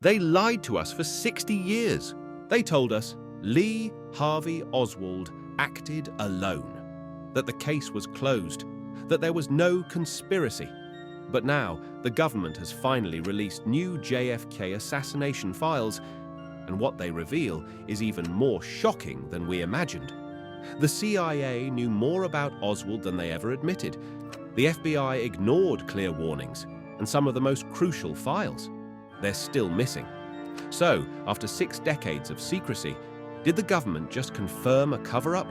They lied to us for 60 years. They told us Lee Harvey Oswald acted alone, that the case was closed, that there was no conspiracy. But now, the government has finally released new JFK assassination files, and what they reveal is even more shocking than we imagined. The CIA knew more about Oswald than they ever admitted. The FBI ignored clear warnings, and some of the most crucial files. They're still missing. So, after 6 decades of secrecy, did the government just confirm a cover-up?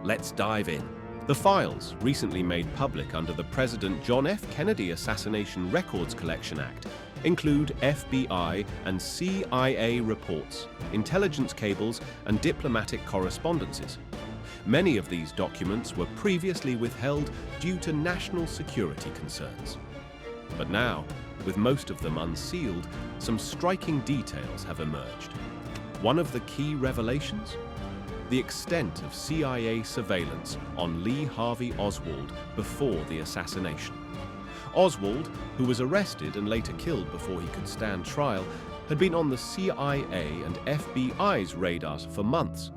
Let's dive in. The files, recently made public under the President John F. Kennedy Assassination Records Collection Act, include FBI and CIA reports, intelligence cables, and diplomatic correspondences. Many of these documents were previously withheld due to national security concerns. But now, with most of them unsealed, some striking details have emerged. One of the key revelations? The extent of CIA surveillance on Lee Harvey Oswald before the assassination. Oswald, who was arrested and later killed before he could stand trial, had been on the CIA and FBI's radars for months.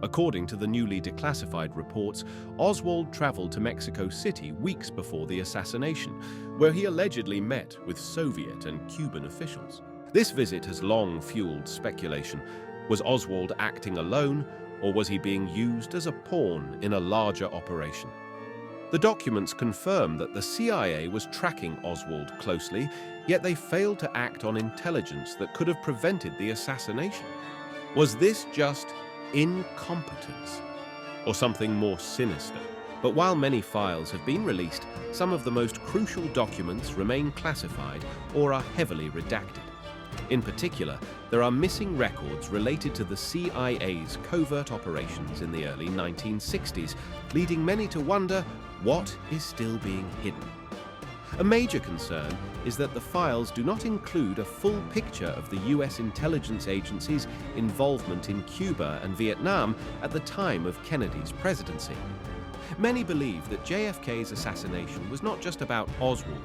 According to the newly declassified reports, Oswald traveled to Mexico City weeks before the assassination, where he allegedly met with Soviet and Cuban officials. This visit has long fueled speculation. Was Oswald acting alone, or was he being used as a pawn in a larger operation? The documents confirm that the CIA was tracking Oswald closely, yet they failed to act on intelligence that could have prevented the assassination. Was this just incompetence, or something more sinister? But while many files have been released, some of the most crucial documents remain classified or are heavily redacted. In particular, there are missing records related to the CIA's covert operations in the early 1960s, leading many to wonder what is still being hidden. A major concern is that the files do not include a full picture of the US intelligence agency's involvement in Cuba and Vietnam at the time of Kennedy's presidency. Many believe that JFK's assassination was not just about Oswald,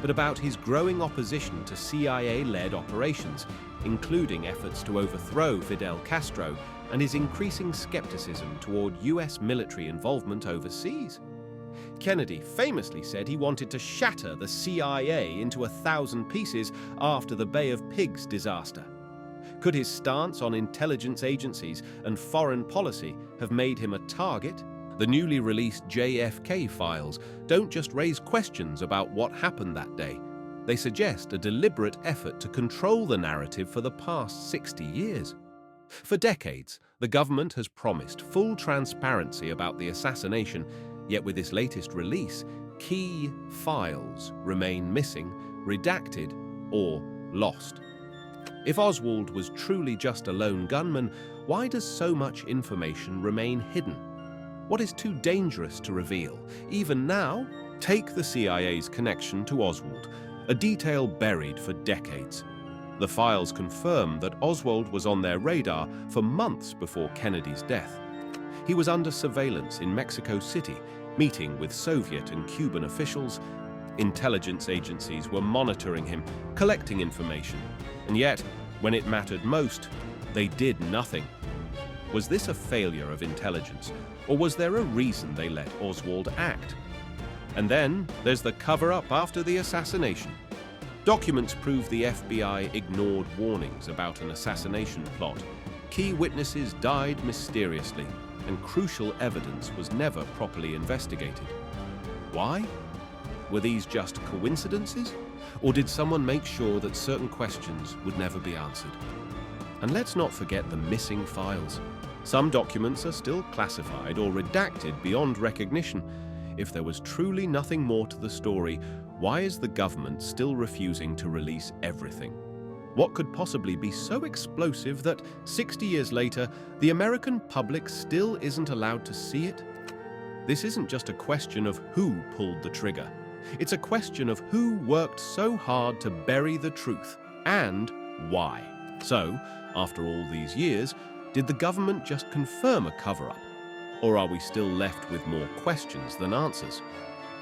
but about his growing opposition to CIA-led operations, including efforts to overthrow Fidel Castro and his increasing skepticism toward US military involvement overseas. Kennedy famously said he wanted to shatter the CIA into 1,000 pieces after the Bay of Pigs disaster. Could his stance on intelligence agencies and foreign policy have made him a target? The newly released JFK files don't just raise questions about what happened that day. They suggest a deliberate effort to control the narrative for the past 60 years. For decades, the government has promised full transparency about the assassination, yet with this latest release, key files remain missing, redacted, or lost. If Oswald was truly just a lone gunman, why does so much information remain hidden? What is too dangerous to reveal? Even now, take the CIA's connection to Oswald, a detail buried for decades. The files confirm that Oswald was on their radar for months before Kennedy's death. He was under surveillance in Mexico City, meeting with Soviet and Cuban officials. Intelligence agencies were monitoring him, collecting information, and yet, when it mattered most, they did nothing. Was this a failure of intelligence, or was there a reason they let Oswald act? And then there's the cover-up after the assassination. Documents prove the FBI ignored warnings about an assassination plot. Key witnesses died mysteriously, and crucial evidence was never properly investigated. Why? Were these just coincidences? Or did someone make sure that certain questions would never be answered? And let's not forget the missing files. Some documents are still classified or redacted beyond recognition. If there was truly nothing more to the story, why is the government still refusing to release everything? What could possibly be so explosive that 60 years later, the American public still isn't allowed to see it? This isn't just a question of who pulled the trigger. It's a question of who worked so hard to bury the truth, and why. So, after all these years, did the government just confirm a cover-up? Or are we still left with more questions than answers?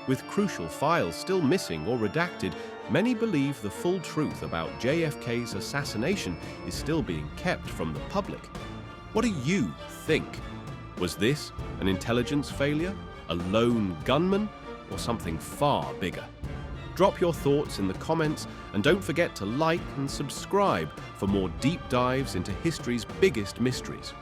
With crucial files still missing or redacted, many believe the full truth about JFK's assassination is still being kept from the public. What do you think? Was this an intelligence failure, a lone gunman, or something far bigger? Drop your thoughts in the comments and don't forget to like and subscribe for more deep dives into history's biggest mysteries.